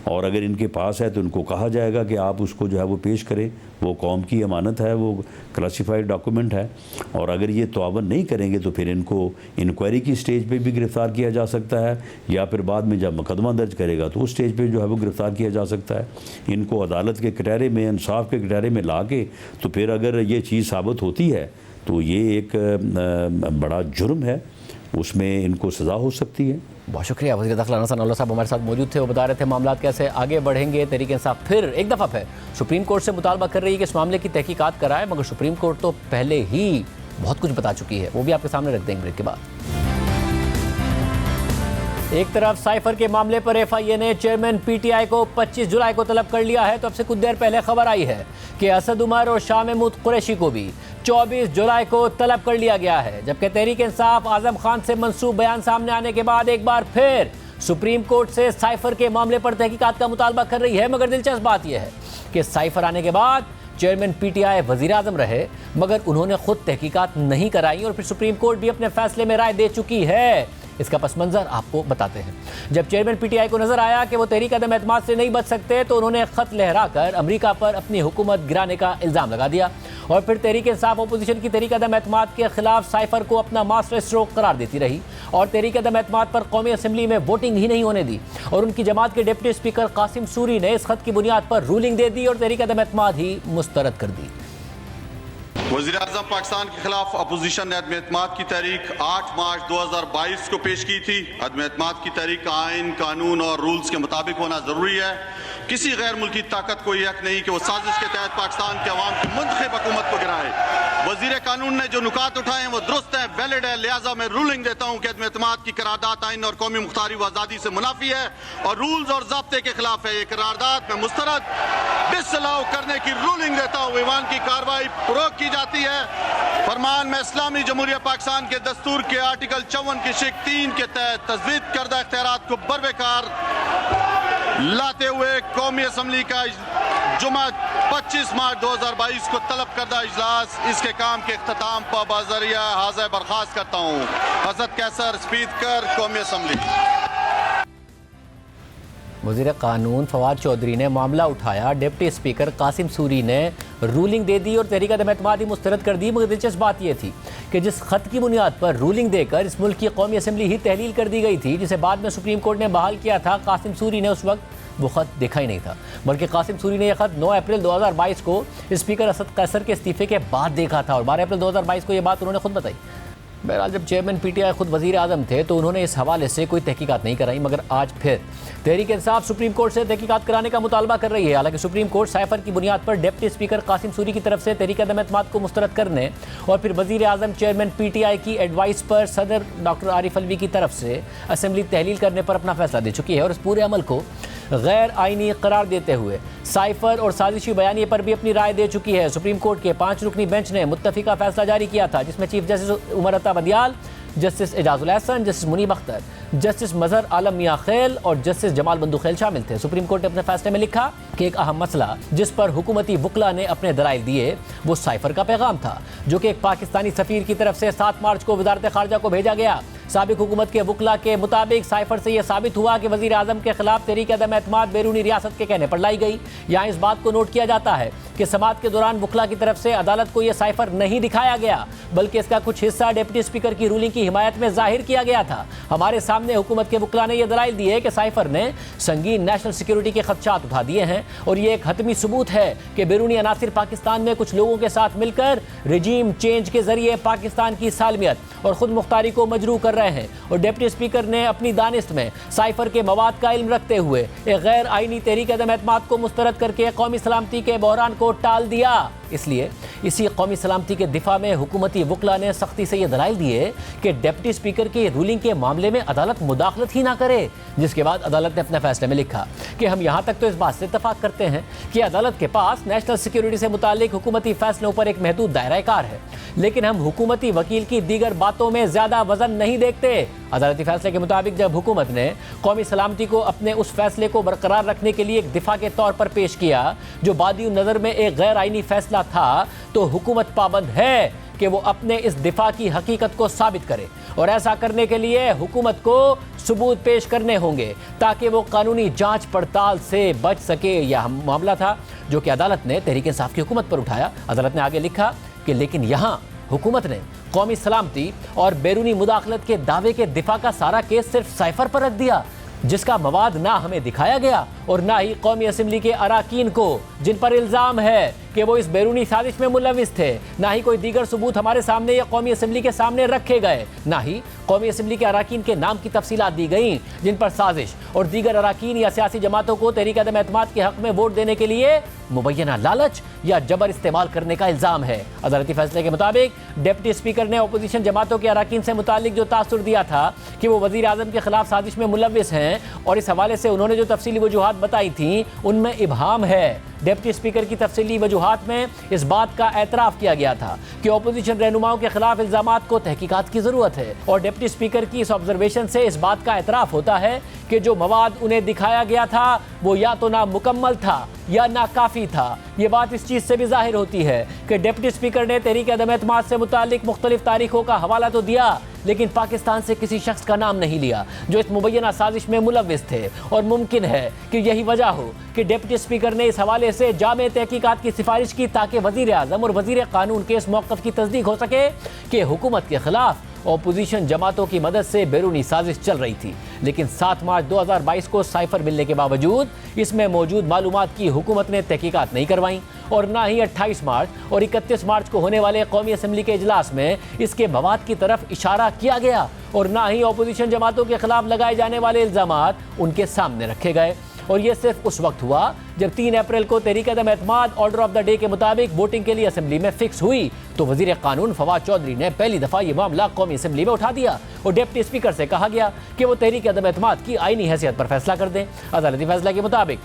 और अगर इनके पास है तो इनको कहा जाएगा कि आप उसको जो है वो पेश करें। वो कौम की अमानत है, वो क्लासिफाइड डॉक्यूमेंट है, और अगर ये तआवन नहीं करेंगे तो फिर इनको इंक्वायरी की स्टेज पे भी गिरफ़्तार किया जा सकता है, या फिर बाद में जब मुकदमा दर्ज करेगा तो उस स्टेज पे जो है वो गिरफ़्तार किया जा सकता है। इनको अदालत के कटहरे में, इंसाफ के कटहरे में ला के, तो फिर अगर ये चीज़ साबित होती है तो ये एक बड़ा जुर्म है, उसमें इनको सज़ा हो सकती है। बहुत शुक्रिया वज़ीर दाखिला हसन अल्लाह साहब हमारे साथ मौजूद थे। वो बता रहे थे मामला कैसे आगे बढ़ेंगे। तहरीक इंसाफ फिर एक दफ़ा फिर सुप्रीम कोर्ट से मुतालबा कर रही है कि इस मामले की तहकीकात कराए, मगर सुप्रीम कोर्ट तो पहले ही बहुत कुछ बता चुकी है। वो भी आपके सामने रख देंगे ब्रेक के बाद। एक तरफ साइफर के मामले पर एफआईए ने चेयरमैन पीटीआई को 25 जुलाई को तलब कर लिया है, तो अब से कुछ देर पहले खबर आई है कि असद उमर और शाह महमूद कुरैशी को भी 24 जुलाई को तलब कर लिया गया है। जबकि तहरीक इंसाफ आजम खान से मंसूब बयान सामने आने के बाद एक बार फिर सुप्रीम कोर्ट से साइफर के मामले पर तहकीकात का मुतालबा कर रही है। मगर दिलचस्प बात यह है कि साइफर आने के बाद चेयरमैन पीटीआई वजीर आजम रहे, मगर उन्होंने खुद तहकीकात नहीं कराई और फिर सुप्रीम कोर्ट भी अपने फैसले में राय दे चुकी है। इसका पस मंजर आपको बताते हैं। जब चेयरमैन पीटीआई को नजर आया कि वो तहरीक अदम एतमाद से नहीं बच सकते, तो उन्होंने खत लहराकर अमेरिका पर अपनी हुकूमत गिराने का इल्ज़ाम लगा दिया और फिर तहरीक इंसाफ अपोजिशन की तहरीक अदम एतमाद के खिलाफ साइफर को अपना मास्टर स्ट्रोक करार देती रही और तहरीक अदम एतमाद पर कौमी असम्बली में वोटिंग ही नहीं होने दी और उनकी जमात के डिप्टी स्पीकर कासिम सूरी ने इस खत की बुनियाद पर रूलिंग दे दी और तहरीक अदम एतमाद ही मुस्तरद कर दी। वज़ीर-ए-आज़म पाकिस्तान के खिलाफ अपोजिशन ने अदम एतमाद की तहरीक 8 मार्च 2022 को पेश की थी। अदम एतमाद की तहरीक का आइन, कानून और रूल्स के मुताबिक होना जरूरी है। किसी गैर मुल्की ताकत को यह हक नहीं कि वो साजिश के तहत पाकिस्तान के अवाम की मुंतखब हुकूमत को गिराए। वजीर कानून ने जो नुकात उठाए हैं वो दुरुस्त है, वैलिड है, लिहाजा मैं रूलिंग देता हूँ कि अदम एतमाद की करारदाद आइन और कौमी मुख्तारी व आज़ादी से मुनाफी है और रूल्स और ज़ाब्ते के खिलाफ है। ये करारदाद में मुस्तरद डिसअलाउ करने की रूलिंग देता हूँ। ईवान की कार्रवाई रोक की जाती है। फरमान में इस्लामी जमहूरिया पाकिस्तान के दस्तूर के आर्टिकल 54 की शिक 3 के तहत तजवीज़ करदा इख्तियारात को बरबेकार लाते हुए कौमी असम्बली का जुमा 25 मार्च 2022 को तलब करदा इजलास इसके काम के इख्तिताम पर बाज़रिया हाज़िर बर्खास्त करता हूँ। हज़रत कैसर, स्पीकर, कौमी असम्बली। वज़ीर कानून फवाद चौधरी ने मामला उठाया, डिप्टी स्पीकर कासिम सूरी ने रूलिंग दे दी और तहरीक अदम एतमाद ही मुस्तरद कर दी। मगर दिलचस्प बात यह थी कि जिस खत की बुनियाद पर रूलिंग देकर इस मुल्क की कौमी असम्बली ही तहलील कर दी गई थी, जिसे बाद में सुप्रीम कोर्ट ने बहाल किया था, कासिम सूरी ने उस वक्त वो खत देखा ही नहीं था, बल्कि कासिम सूरी ने यह खत 9 अप्रैल 2022 को स्पीकर असद कैसर के इस्तीफे के बाद देखा था और 12 अप्रैल 2022 को यह बात उन्होंने खुद बताई। बहरहाल जब चेयरमैन पीटीआई खुद वजीर आजम थे तो उन्होंने इस हवाले से कोई तहकीकात नहीं कराई, मगर आज फिर तहरीक इंसाफ सुप्रीम कोर्ट से तहकीकात कराने का मुतालबा कर रही है। हालांकि सुप्रीम कोर्ट साइफर की बुनियाद पर डिप्टी स्पीकर कासिम सूरी की तरफ से तहरीक अदम एतमाद को मुस्तरद करने और फिर वजीर आजम चेयरमैन पीटीआई की एडवाइस पर सदर डॉक्टर आरिफ अलवी की तरफ से असम्बली तहलील करने पर अपना फैसला दे चुकी है और इस पूरे अमल को गैर आइनी करार देते हुए साइफर और साजिशी बयानिए पर भी अपनी राय दे चुकी है। सुप्रीम कोर्ट के 5 रुकनी बेंच ने मुत्तफिका फैसला जारी किया था, जिसमें chief justice Umar Ata Bandial, justice Ijazul Ahsan, justice Munib Akhtar, justice Mazhar Alam Miankhel और जस्टिस जमाल बंदू खेल शामिल थे। सुप्रीम कोर्ट ने अपने फैसले में लिखा कि एक अहम मसला जिस पर हुकूमती वकला ने अपने दलाइल दिए वो साइफर का पैगाम था, जो कि एक पाकिस्तानी सफीर की तरफ से 7 मार्च को वजारत खारजा को भेजा गया। साबिक हुकूमत के वकला के मुताबिक साइफर से यह साबित हुआ कि वजीर आजम के खिलाफ तहरीक अदम एतमाद बैरूनी रियासत के कहने पर लाई गई। यहाँ इस बात को नोट किया जाता है कि समाअत के दौरान वकला की तरफ से अदालत को यह साइफर नहीं दिखाया गया, बल्कि इसका कुछ हिस्सा डिप्टी स्पीकर की रूलिंग की हिमायत में जाहिर किया गया था। हमारे सामने हुकूमत के वकला ने यह दलाइल दिए कि साइफर ने संगीन नेशनल सिक्योरिटी के खदशात उठा दिए हैं और यह एक हतमी सबूत है कि बैरूनी अनासिर पाकिस्तान में कुछ लोगों के साथ मिलकर रजीम चेंज के जरिए पाकिस्तान की सालमियत और खुद मुख्तारी को मजरू कर रहे हैं और डिप्टी स्पीकर ने अपनी दानिश में साइफर के मवाद का इल्म रखते हुए एक गैर आइनी तहरीक अदम एतमाद को मुस्तरद करके कौमी सलामती के बहरान को टाल दिया। इसलिए इसी कौमी सलामती के दिफा में हुकूमती वकला ने सख्ती से यह दलाइल दिए कि डिप्टी स्पीकर की रूलिंग के मामले में अदालत मुदाखलत ही ना करे, जिसके बाद अदालत ने अपने फैसले में लिखा कि हम यहाँ तक तो इस बात से इत्तफाक करते हैं कि अदालत के पास नेशनल सिक्योरिटी से मुतालिक हुकूमती फैसलों पर एक महदूद दायरा कार है, लेकिन हम हुकूमती वकील की दीगर बातों में ज्यादा वजन नहीं देखते। अदालती फैसले के मुताबिक जब हुकूमत ने कौमी सलामती को अपने उस फैसले को बरकरार रखने के लिए एक दिफा के तौर पर पेश किया जो बादी नज़र में एक गैर आइनी फैसला था, तो हुकूमत पाबंद है कि वो अपने इस दिफा की हकीकत को साबित करे और ऐसा करने के लिए हुकूमत को सबूत पेश करने होंगे ताकि वो कानूनी जांच पड़ताल से बच सके। यह मामला था जो कि अदालत ने तहरीक इंसाफ की हुकूमत पर उठाया। अदालत ने आगे लिखा कि लेकिन यहाँ हुकूमत ने कौमी सलामती और बैरूनी मुदाखलत के दावे के दिफा का सारा केस सिर्फ साइफर पर रख दिया, जिसका मवाद ना हमें दिखाया गया और ना ही कौमी असम्बली के अराकीन को, जिन पर इल्ज़ाम है कि वो इस बैरूनी साजिश में मुलविस थे। ना ही कोई दीगर सबूत हमारे सामने या कौमी असम्बली के सामने रखे गए, ना ही कौमी असम्बली के अराकीन के नाम की तफसीलात दी गई जिन पर साजिश और दीगर अराकीन या सियासी जमातों को तहरीक अदम एतमाद के हक में वोट देने के लिए मुबैना लालच या जबर इस्तेमाल करने का इल्ज़ाम है। अदालती फैसले के मुताबिक डिप्टी स्पीकर ने अपोजिशन जमातों के अराकीन से मुतालिक जो तासुर दिया था कि वो वज़ीर आज़म के खिलाफ साजिश में मुलविस हैं और इस हवाले से उन्होंने जो तफसीली वजूहात बताई थी उनमें इबहाम है। डिप्टी स्पीकर की तफसीली वजूहात में इस बात का एतराफ़ किया गया था कि अपोजिशन रहनुमाओं के खिलाफ इल्ज़ामात को तहकीकात की ज़रूरत है और डिप्टी स्पीकर की इस ऑब्जर्वेशन से इस बात का एतराफ़ होता है कि जो मवाद उन्हें दिखाया गया था वो या तो ना मुकम्मल था या नाकाफ़ी था। ये बात इस चीज़ से भी जाहिर होती है कि डिप्टी स्पीकर ने तहरीक अदम एतमाद से मुतालिक मुख्तलिफ तारीखों का हवाला तो दिया लेकिन पाकिस्तान से किसी शख्स का नाम नहीं लिया जो इस मुबैना साजिश में मुलविस थे। और मुमकिन है कि यही वजह हो कि डिप्टी स्पीकर ने इस हवाले से जामे तहकीकात की सिफारिश की ताकि वज़ीर आज़म और वज़ीर कानून के इस मौक़िफ़ की तस्दीक हो सके कि हुकूमत के खिलाफ अपोजिशन जमातों की मदद से बैरूनी साजिश चल रही थी। लेकिन 7 मार्च 2022 को साइफर मिलने के बावजूद इसमें मौजूद मालूमात की हुकूमत ने तहकीकात नहीं करवाई और ना ही 28 मार्च और 31 मार्च को होने वाले कौमी असम्बली के इजलास में इसके मवाद की तरफ इशारा किया गया और ना ही अपोजिशन जमातों के खिलाफ लगाए जाने वाले इल्ज़ामात उनके सामने रखे गए। और ये सिर्फ उस वक्त हुआ जब 3 अप्रैल को तहरीक अदम एतमाद ऑर्डर ऑफ द डे के मुताबिक वोटिंग के लिए असम्बली में फिक्स हुई तो वज़ीर कानून फवाद चौधरी ने पहली दफ़ा ये मामला कौमी असम्बली में उठा दिया और डिप्टी स्पीकर से कहा गया कि वो तहरीक अदम एतमाद की आईनी हैसियत पर फैसला कर दें। अदालती फैसला के मुताबिक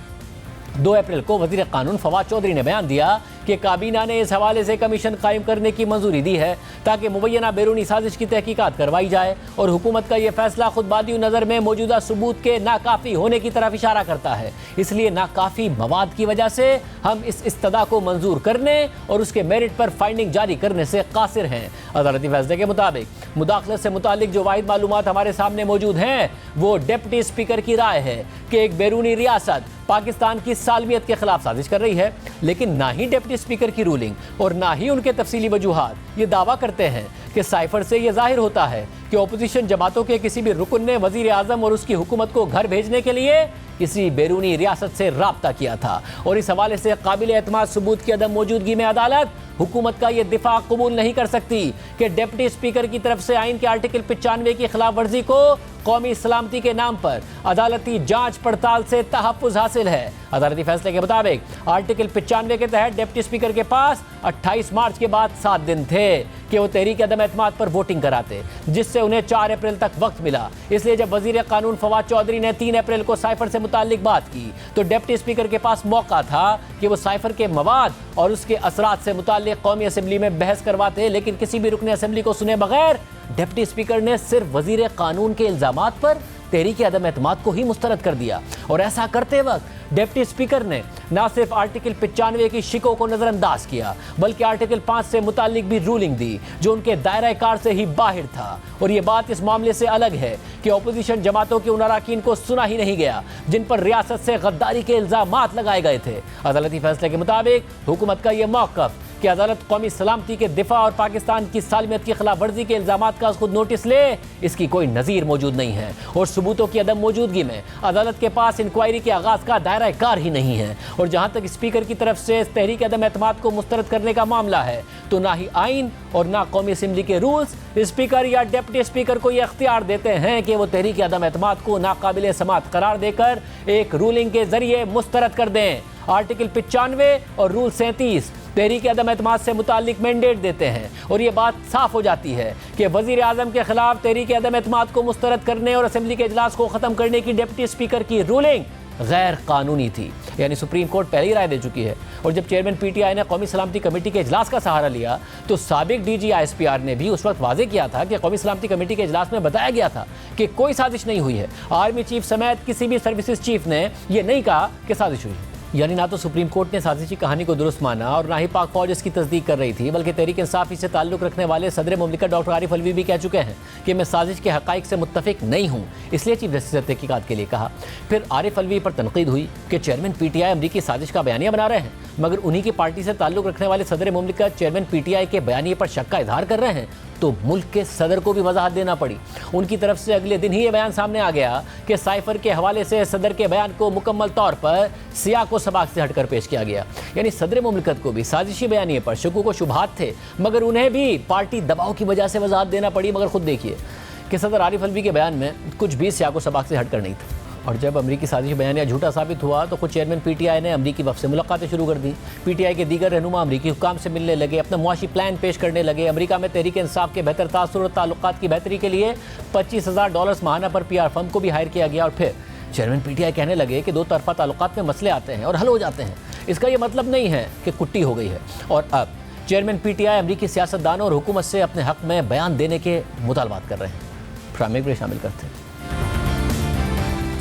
2 अप्रैल को वज़ीर कानून फवाद चौधरी ने बयान दिया कि काबीना ने इस हवाले से कमीशन कायम करने की मंजूरी दी है ताकि मुबैना बैरूनी साजिश की तहकीकात करवाई जाए और हुकूमत का यह फैसला खुद बादी नज़र में मौजूदा सबूत के नाकाफ़ी होने की तरफ इशारा करता है। इसलिए नाकाफ़ी मवाद की वजह से हम इस इस्तदा को मंजूर करने और उसके मेरिट पर फाइंडिंग जारी करने से कासिर हैं। अदालती फैसले के मुताबिक मुदाखलत से मुतालिक जो वाहिद मालूमात हमारे सामने मौजूद हैं वो डिप्टी स्पीकर की राय है कि एक बैरूनी रियासत पाकिस्तान की सालमियत के खिलाफ साजिश कर रही है, लेकिन ना ही डिप्टी स्पीकर की रूलिंग और ना ही उनके तफसीली वजूहात ये दावा करते हैं कि साइफर से यह जाहिर होता है कि अपोजिशन जमातों के किसी भी रुकन ने वज़ीर आज़म और उसकी हुकूमत को घर भेजने के लिए किसी बैरूनी रियासत से राब्ता किया था और इस हवाले से काबिल एतमाद सबूत की अदम मौजूदगी में अदालत हुकूमत का यह दिफा कबूल नहीं कर सकती कि डिप्टी स्पीकर की तरफ से आइन के आर्टिकल 95 की खिलाफ वर्जी को कौमी सलामती के नाम पर अदालती जांच पड़ताल से तहफ़्फ़ुज़ हासिल है। अदालती फैसले के मुताबिक आर्टिकल 95 के तहत डिप्टी स्पीकर के पास 28 मार्च के बाद 7 दिन थे कि वो तहरीक अदम एतमाद पर वोटिंग कराते, जिससे उन्हें 4 अप्रैल तक वक्त मिला। इसलिए जब वज़ीर कानून फवाद चौधरी ने 3 अप्रैल को साइफर से मुताल्लिक बात की तो डिप्टी स्पीकर के पास मौका था कि वो साइफर के मवाद और उसके असरात से मुताल्लिक कौमी असम्बली में बहस करवाते, लेकिन किसी भी रुकन असम्बली को सुने बगैर डिप्टी स्पीकर ने सिर्फ वज़ीर कानून के इल्ज़ामात पर तहरीक अदम एतमाद को ही मुस्तरद कर दिया। और ऐसा करते वक्त डिप्टी स्पीकर ने न सिर्फ आर्टिकल 95 की शिकों को नज़रअंदाज किया बल्कि आर्टिकल 5 से मुताल्लिक भी रूलिंग दी जो उनके दायरा कार से ही बाहर था। और ये बात इस मामले से अलग है कि अपोजिशन जमातों के उन अराकीन को सुना ही नहीं गया जिन पर रियासत से गद्दारी के इल्ज़ामात लगाए गए थे। अदालती फैसले के मुताबिक हुकूमत का यह मौक़िफ़ कि अदालत कौमी सलामती के दिफा और पाकिस्तान की सालमियत की खिलाफ वर्जी के इल्ज़ामात का खुद नोटिस ले, इसकी कोई नज़ीर मौजूद नहीं है और सबूतों की अदम मौजूदगी में अदालत के पास इंक्वायरी के आगाज़ का दायरा कार ही नहीं है। और जहाँ तक स्पीकर की तरफ से तहरीक अदम एतमाद को मुस्तरद करने का मामला है तो ना ही आइन और ना कौमी असम्बली के रूल्स स्पीकर या डिप्टी स्पीकर को यह अख्तियार देते हैं कि वो तहरीक अदम एतमाद को नाकाबिल समात करार देकर एक रूलिंग के जरिए मुस्तरद कर दें। आर्टिकल 95 और रूल 37 तहरीक अदम एतमाद से मुताल्लिक मैंडेट देते हैं और ये बात साफ हो जाती है कि वज़ीर आज़म के खिलाफ तहरीक अदम एतमाद को मुस्तरद करने और असम्बली के इजलास को ख़त्म करने की डिप्टी स्पीकर की रूलिंग गैर कानूनी थी। यानी सुप्रीम कोर्ट पहले ही राय दे चुकी है। और जब चेयरमैन PTI ने कौमी सलामती कमेटी के इजलास का सहारा लिया तो साबिक DG ISPR ने भी उस वक्त वाजे किया था कि कौमी सलामती कमेटी के इजलास में बताया गया था कि कोई साजिश नहीं हुई है। आर्मी चीफ समेत किसी भी सर्विसेज चीफ ने यह नहीं कहा कि साजिश हुई है। यानी ना तो सुप्रीम कोर्ट ने साजिशी कहानी को दुरुस्त माना और ना ही पाक फौज इसकी तस्दीक कर रही थी, बल्कि तहरीक इंसाफ से ताल्लुक़ रखने वाले सदर मुमलिकत डॉक्टर आरिफ अलवी भी कह चुके हैं कि मैं साजिश के हक़ाइक़ से मुत्तफ़िक नहीं हूँ, इसलिए चीफ जस्टिस ने तहक़ीक़ात के लिए कहा। फिर आरिफ अलवी पर तनक़ीद हुई कि चेयरमैन PTI अमरीकी साजिश का बयानिया बना रहे हैं, मगर उन्हीं की पार्टी से ताल्लुक़ रखने वाले सदर मुमलिकत चेयरमैन PTI के बयानिए पर शक का इजहार कर रहे हैं। तो मुल्क के सदर को भी वजाहत देना पड़ी। उनकी तरफ से अगले दिन ही ये बयान सामने आ गया कि साइफर के हवाले से सदर के बयान को मुकम्मल तौर पर सियाक व सबाक से हटकर पेश किया गया। यानी सदर मुमलिकत को भी साजिशी बयानिए पर शकूक व शुबहात थे, मगर उन्हें भी पार्टी दबाव की वजह से वजाहत देना पड़ी। मगर खुद देखिए कि सदर आरिफ अलवी के बयान में कुछ भी सियाक व सबाक से हटकर नहीं था। और जब अमरीकी साजिश बयानिया झूठा साबित हुआ तो खुद चेयरमैन पीटीआई ने अमरीकी वफ़द से मुलाकातें शुरू कर दी। पीटीआई के दीगर रहनुमा अमरीकी हुक्काम से मिलने लगे, अपना मुआशी प्लान पेश करने लगे। अमरीका में तहरीक इंसाफ के बेहतर तासुर और ताल्लुकात की बेहतरी के लिए $25,000 माहाना पर PR फर्म को भी हायर किया गया। और फिर चेयरमैन पीटीआई कहने लगे कि दो तरफा ताल्लुकात में मसले आते हैं और हल हो जाते हैं। इसका ये मतलब नहीं है कि कुट्टी हो गई है। और अब चेयरमैन पीटीआई अमरीकी सियासतदानों और हुकूमत से अपने हक में बयान देने के मुतालबात कर रहे हैं। प्राइम में शामिल करते हैं।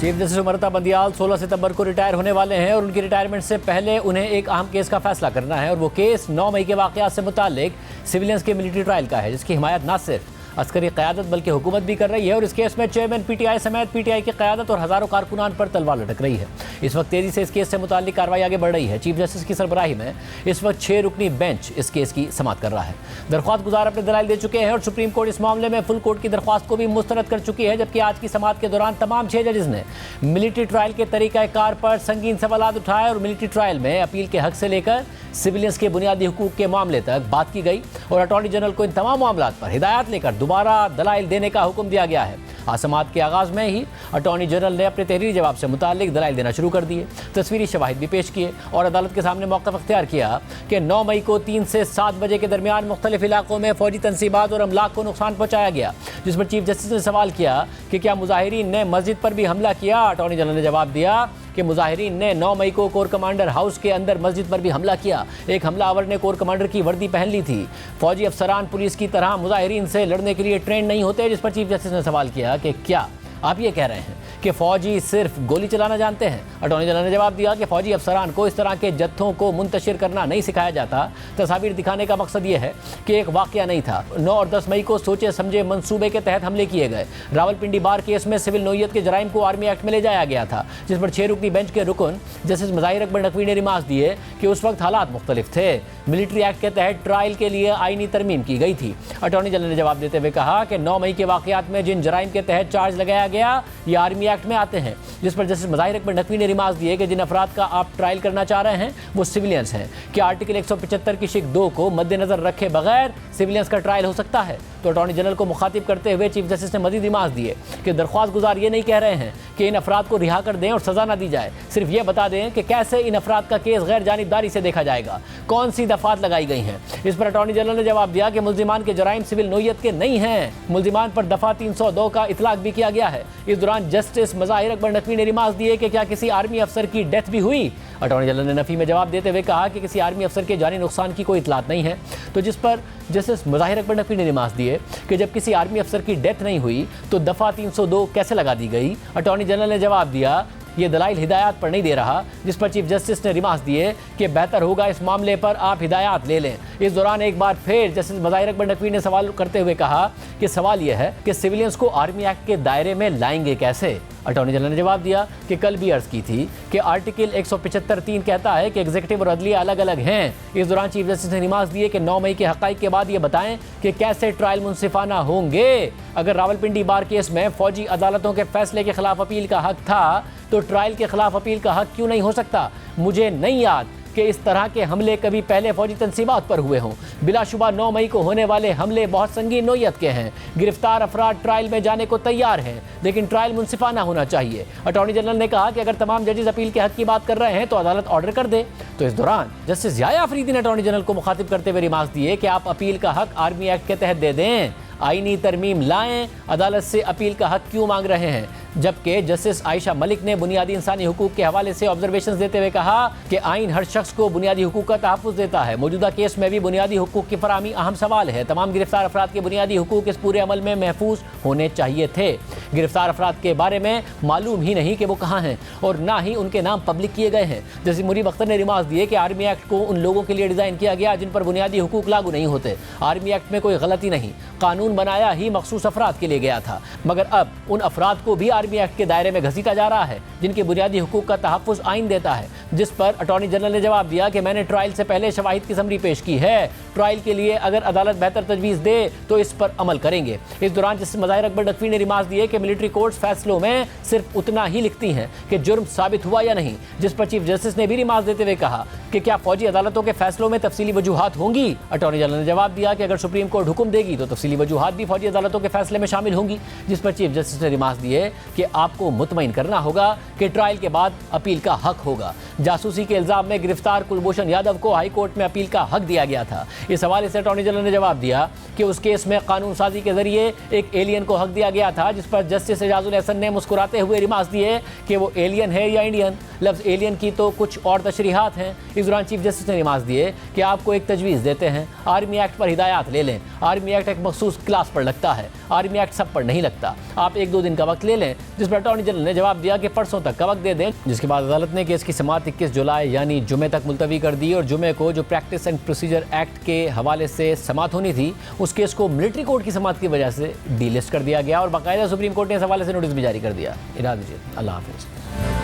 चीफ जस्टिस उमरता बंदियाल 16 सितंबर को रिटायर होने वाले हैं और उनकी रिटायरमेंट से पहले उन्हें एक अहम केस का फैसला करना है। और वो केस 9 मई के वाक़यात से मुताल्लिक सिविलियंस के मिलिट्री ट्रायल का है, जिसकी हिमायत न सिर्फ अस्करी क़यादत बल्कि हुकूमत भी कर रही है। और इस केस में चेयरमैन पीटीआई समेत पीटीआई की क़यादत और हज़ारों कारकुनान पर तलवार लटक रही है। इस वक्त तेज़ी से इस केस से मुताल्लिक कार्रवाई आगे बढ़ रही है। चीफ जस्टिस की सरबराही में इस वक्त 6 रुकनी बेंच इस केस की समाअत कर रहा है। दरख्वास्त गुजार अपने दलाइल दे चुके हैं और सुप्रीम कोर्ट इस मामले में फुल कोर्ट की दरख्वास्त को भी मुस्तरद कर चुकी है। जबकि आज की समाअत के दौरान तमाम 6 जजेस ने मिलिट्री ट्रायल के तरीक़ाकार पर संगीन सवालात उठाए और मिलिट्री ट्रायल में अपील के हक से लेकर सिविलियंस के बुनियादी हुकूक के मामले तक बात की गई। और अटॉर्नी जनरल को इन तमाम मामलात पर हिदायत लेकर दोबारा दलाइल देने का हुक्म दिया गया है। आज समाअत के आगाज़ में ही अटॉर्नी जनरल ने अपने तहरीरी जवाब से मुताल्लिक दलाइल देना शुरू कर दिए, तस्वीरी शवाहिद भी पेश किए और अदालत के सामने मौक़िफ़ अख्तियार किया कि 9 मई को 3 से 7 बजे के दरमियान मुख्तलिफ इलाकों में फ़ौजी तनसीबात और अमलाक को नुकसान पहुँचाया गया। जिस पर चीफ जस्टिस ने सवाल किया कि क्या मुजाहिरीन ने मस्जिद पर भी हमला किया। अटॉर्नी जनरल ने जवाब दिया कि मुजाहिरीन ने 9 मई को कोर कमांडर हाउस के अंदर मस्जिद पर भी हमला किया। एक हमलावर ने कोर कमांडर की वर्दी पहन ली थी। फौजी अफसरान पुलिस की तरह मुजाहिरीन से लड़ने के लिए ट्रेन नहीं होते। जिस पर चीफ जस्टिस ने सवाल किया कि क्या आप ये कह रहे हैं कि फ़ौजी सिर्फ गोली चलाना जानते हैं। अटॉर्नी जनरल ने जवाब दिया कि फ़ौजी अफसरान को इस तरह के जत्थों को मुंतशिर करना नहीं सिखाया जाता। तस्वीर दिखाने का मकसद ये है कि एक वाक़या नहीं था। 9 और 10 मई को सोचे समझे मंसूबे के तहत हमले किए गए। रावलपिंडी बार केस में सिविल नोयत के जराइम को आर्मी एक्ट में ले जाया गया था, जिस पर 6 रुकनी बेंच के रुकन जस्टिस मज़ाहिर अकबर नकवी ने रिमार्क्स दिए कि उस वक्त हालात मुख्तलिफ थे। मिलिट्री एक्ट के तहत ट्रायल के लिए आईनी तरमीम की गई थी। अटॉर्नी जनरल ने जवाब देते हुए कहा कि 9 मई के वाक़यात में जिन जराइम के तहत चार्ज लगाया गया ये आर्मी एक्ट में आते हैं। जिस पर जस्टिस मज़ाहिर अकबर नकवी ने रिमार्क्स दिए कि जिन अफराद का आप ट्रायल करना चाह रहे हैं वो सिविलियंस हैं। क्या आर्टिकल 175 की शिक 2 को मद्देनजर रखे बगैर सिविलियंस का ट्रायल हो सकता है। तो अटॉर्नी जनरल को मुखातिब करते हुए चीफ जस्टिस ने मजीद रिमार्क्स दिए कि दरख्वास्त गुजार ये नहीं कह रहे हैं कि इन अफराद को रिहा कर दें और सज़ा ना दी जाए, सिर्फ ये बता दें कि कैसे इन अफराद का केस गैर जानिबदारी से देखा जाएगा, कौन सी दफ़ात लगाई गई हैं। इस पर अटॉर्नी जनरल ने जवाब दिया कि मुल्जिमान के जराइम सिविल नोयत के नहीं हैं। मुल्जिमान पर दफ़ा 302 का इतलाक भी किया गया है। इस दौरान जस्टिस मज़ाहिर अकबर नकवी ने रिमार्क्स दिए कि क्या किसी आर्मी अफसर की डेथ भी हुई। अटॉर्नी जनरल ने नफ़ी में जवाब देते हुए कहा कि किसी आर्मी अफसर के जानी नुकसान की कोई इतलात नहीं है। तो जिस पर जस्टिस मज़ाहिर अकबर नकवी ने रिमार्क्स दिए कि जब किसी आर्मी अफसर की डेथ नहीं हुई तो दफ़ा 302 कैसे लगा दी गई। अटॉर्नी जनरल ने जवाब दिया ये दलाइल हिदायत पर नहीं दे रहा। जिस पर चीफ जस्टिस ने रिमार्क्स दिए कि बेहतर होगा इस मामले पर आप हिदायत ले लें। इस दौरान एक बार फिर जस्टिस मज़ाहिर अकबर नकवी ने सवाल करते हुए कहा कि सवाल यह है कि सिविलियंस को आर्मी एक्ट के दायरे में लाएंगे कैसे। अटॉर्नी जनरल ने जवाब दिया कि कल भी अर्ज की थी कि आर्टिकल 175(3) कहता है कि एग्जीक्यूटिव और अदलिया अलग अलग हैं। इस दौरान चीफ जस्टिस ने रिमार्क्स दिए कि 9 मई के हक़ाइक़ के बाद ये बताएं कि कैसे ट्रायल मुनसिफाना होंगे। अगर रावलपिंडी बार केस में फौजी अदालतों के फैसले के खिलाफ अपील का हक था तो ट्रायल के खिलाफ अपील का हक क्यों नहीं हो सकता। मुझे नहीं याद कि इस तरह के हमले कभी पहले फौजी तनसीबात पर हुए हों। बिलाशुबा 9 मई को होने वाले हमले बहुत संगीन नोयत के हैं। गिरफ्तार अफराद ट्रायल में जाने को तैयार हैं, लेकिन ट्रायल मुनसिफाना होना चाहिए। अटॉर्नी जनरल ने कहा कि अगर तमाम जजेस अपील के हक की बात कर रहे हैं तो अदालत ऑर्डर कर दे। तो इस दौरान जस्टिस ज़िया अफरीदी ने अटॉर्नी जनरल को मुखातिब करते हुए रिमार्क्स दिए कि आप अपील का हक आर्मी एक्ट के तहत दे दें, आईनी तरमीम लाएं, अदालत से अपील का हक क्यों मांग रहे हैं। जबकि जस्टिस आयशा मलिक ने बुनियादी इंसानी हुकूक के हवाले से ऑब्जर्वेशन देते हुए कहा कि आइन हर शख्स को बुनियादी हुकूक का तहफ़्फ़ुज़ देता है। मौजूदा केस में भी बुनियादी हुकूक की फराहमी अहम सवाल है। तमाम गिरफ्तार अफराद के बुनियादी हुकूक इस पूरे अमल में महफूज होने चाहिए थे। गिरफ्तार अफराद के बारे में मालूम ही नहीं कि वो कहाँ हैं और ना ही उनके नाम पब्लिक किए गए हैं। जैसे मुनीब अख्तर ने रिमार्क दिए कि आर्मी एक्ट को उन लोगों के लिए डिज़ाइन किया गया जिन पर बुनियादी हुकूक लागू नहीं होते। आर्मी एक्ट में कोई गलती नहीं, कानून बनाया ही मखसूस अफराद के लिए गया था, मगर अब उन अफराद को भी आर्मी एक्ट के दायरे में घसीटा जा रहा है जिनके बुनियादी हुकूक का तहफ़्फ़ुज़ आइन देता है। जिस पर अटॉर्नी जनरल ने जवाब दिया कि मैंने ट्रायल से पहले शवाहिद की समरी पेश की है, ट्रायल के लिए अगर अदालत बेहतर तजवीज़ दे तो इस पर अमल करेंगे। इस दौरान जस्टिस मज़ाहिर अकबर नकवी ने रिमार्क दिए कि मिलिट्री कोर्ट्स फैसलों में सिर्फ उतना ही लिखती हैं कि जुर्म साबित हुआ या नहीं, जिस पर चीफ जस्टिस ने भी रिमार्क देते हुए कहा कि क्या फौजी अदालतों के फैसलों में तफसीली वजूहात होंगी। अटॉर्नी जनरल ने जवाब दिया कि अगर सुप्रीम कोर्ट हुक्म देगी तो तफसीली वजूहात भी फौजी अदालतों के फैसले में शामिल होंगी, जिस पर चीफ जस्टिस ने रिमार्क दिए कि आपको मुतमईन करना होगा कि ट्रायल के बाद अपील का हक होगा। जासूसी के इल्जाम में गिरफ्तार कुलभूषण यादव को हाई कोर्ट में अपील का हक दिया गया था। इस हवाले से अटॉर्नी जनरल ने जवाब दिया कि उस केस में कानून साजी के जरिए एक एलियन को हक दिया गया था, जिस पर जस्टिस एजाजुल एहसन ने मुस्कुराते हुए रिमार्क दिए कि वो एलियन है या इंडियन। लफ्ज़ एलियन की तो कुछ और तशरीहात हैं। इस दौरान चीफ जस्टिस ने रिमार्क दिए कि आपको एक तजवीज़ देते हैं, आर्मी एक्ट पर हिदायत ले लें। आर्मी एक्ट एक मखसूस क्लास पर लगता है, आर्मी एक्ट सब पर नहीं लगता। आप 1-2 दिन का वक्त ले लें, जिस पर अटॉर्नी जनरल ने जवाब दिया कि परसों तक का वक्त दे दें, जिसके बाद अदालत ने केस की समाअत 21 जुलाई यानी जुमे तक मुलतवी कर दी और जुमे को जो प्रैक्टिस एंड प्रोसीजर एक्ट के हवाले से समाअत होनी थी उस केस को मिलिट्री कोर्ट की समाअत की वजह से डीलिस्ट कर दिया गया और बाकायदा सुप्रीम कोर्ट ने इस हवाले से नोटिस भी जारी कर दिया। इजाज़त दीजिए, अल्लाह हाफ़िज़।